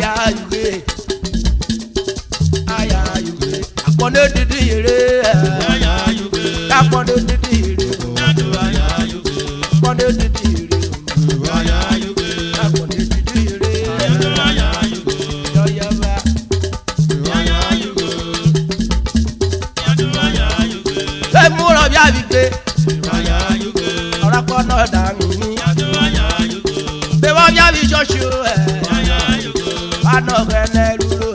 aya yuge akpọ̀nde didi yere akpọ̀nde didi yere akpọ̀nde didi yere akpọ̀nde didi yere yọyaba múrọ̀ bí àbígbé ọ̀rọ̀ pọ̀ náà dà mí ní bí wọ́n bí àbí ṣọ́ọ̀ṣì ẹ̀ wà náà rẹ̀ lúró.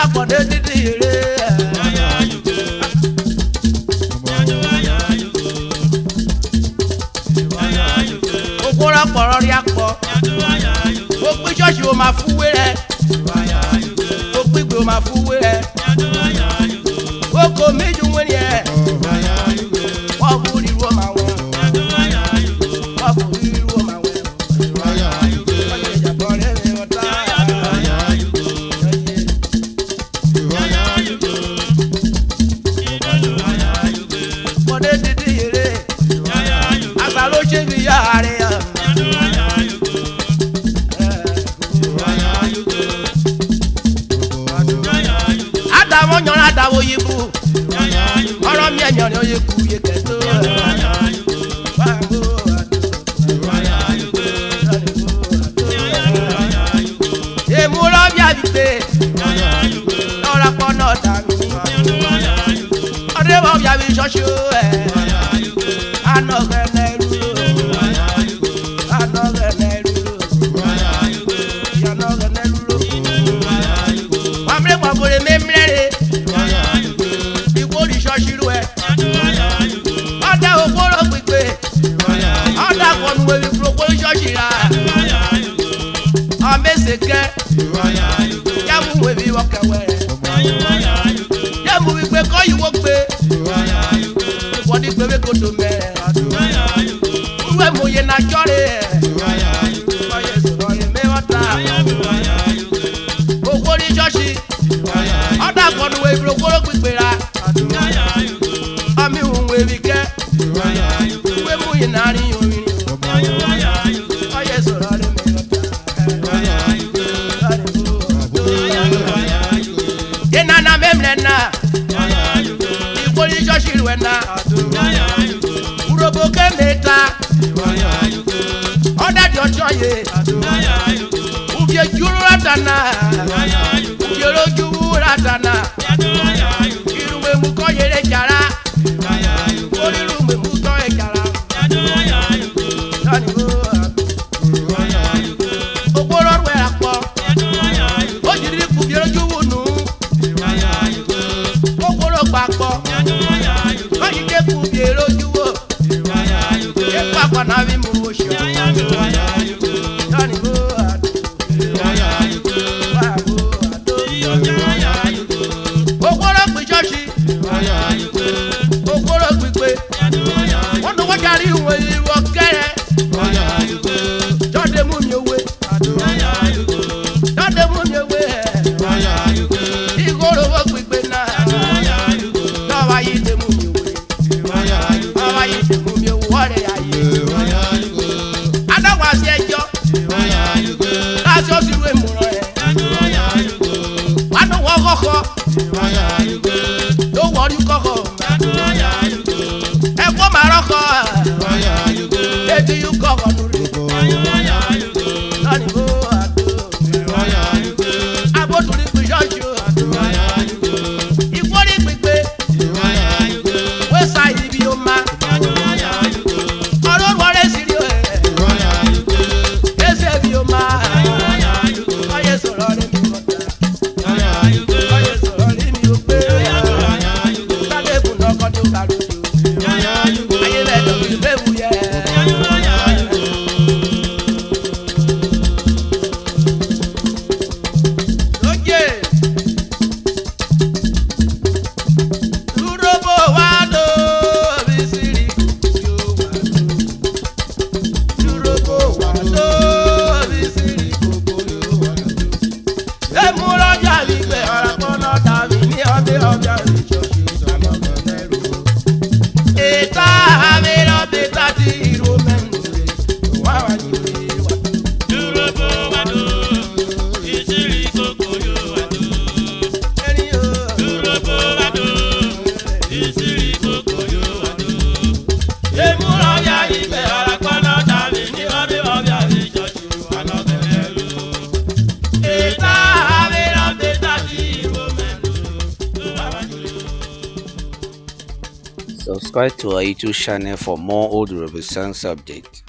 Akọ̀dé dídì rè òkúra pọ̀rọ̀ rí akọ ó pín ṣọ́ọ̀ṣì ó máa fúwé rẹ̀ ó pín gbé ó máa fúwé rẹ̀ ó kò méjì wọ́n ni ẹ̀ wọ́n bú ríru ó máa wẹ̀ wọ́n bú ríru ó máa wẹ̀ wọ́n lè jàpọ̀ rẹ̀ mi ọ̀tá. Akọ̀dé dídì rè àgbà ló ṣe bí yára rẹ̀ yàn. Adamo nyɔnu adawo yibu, ɔrɔ miɛ nyɔnu ye ku ye kɛto. Emulɔ bi abite, lɔra kpɔnɔ dami. Ɔdebɔ bi abi sɔsio ɛ, anɔ kɛnɛ lulo, anɔ kɛnɛ lulo, yanɔ kɛnɛ lulo. Wamle kwabole memlele, ikori sɔsiru ɛ. Ɔda okoro gbigbe, ɔda kɔnu ebi kurokoro sɔsira. Ɔmeseke, yamu ebi wɔkɛwɛ. Yamu gbigbe kɔyiwo gbe, ìwọ́di gbebe koto mɛ. Uwe mo ye na tsɔre, ɔye sɔrɔ ye me wɔta. Okori sɔsi, ɔda kɔnu ebi kurokoro gbigbe la. Ami ohun ebi kɛ, uwe mo ye na ri yorin. Ɔye sɔrɔ ye me wɔta. Yenana memle na, ikoli sɔsi wɛ na. Urobo kemeta, ɔda di ɔtsɔ ye. Uvie juru ratana, uvie loju ratana. Irume mu kɔ yere jara, olirume mu tɔ ye jara. Okoro wɛ akpɔ, ojiri kuvie loju wunu. Okoro gbakpɔ, ɔyike kuvie loju wo. Ekpa kɔna bi mu wo sɔ. Okoro gbi sɔsi, okoro gbigbe, wọ́n tó wọ́jà rí ìwé ìwọ kẹ́rẹ́. Jọ́de mú mi owó, jọ́de mú mi owó ẹ̀. Ìkóró wọ́n gbigbe náà, lọ́wọ́ ayé tẹ mú mi owó, lọ́wọ́ ayé tẹ mú mi owó ọ̀rẹ́ ayé. Adáwọ̀ àti ẹjọ́, láti ọ̀sìn ìwé ìmúràn ẹ̀. Wọ́n tó wọ́n kọ́kọ́, ló wọ́n rí kọ́kọ́. Ẹ̀kọ́ máa rọ́kọ̀, ètò yìí kọ́kọ́ lórí. Lọ́ni bó àdó, abótúrí pè ṣọ́ọ̀ṣì o. Ìkórè gbígbé, wẹ́sà ibi ó ma. Ọ̀rọ̀ wọlé sí rí o ẹ̀, kéṣe bí ó ma. Ọyẹ sọ̀rọ̀ rí mi kọ̀tà, ọyẹ sọ̀rọ̀ rí mi ó pé. Sáké kùn lọ́kọ́ tó kà lójú. Ayé lẹ́dọ̀ mi bẹ́ẹ̀ wù yẹ. Subscribe to our YouTube channel for more old Yoruba song subjects.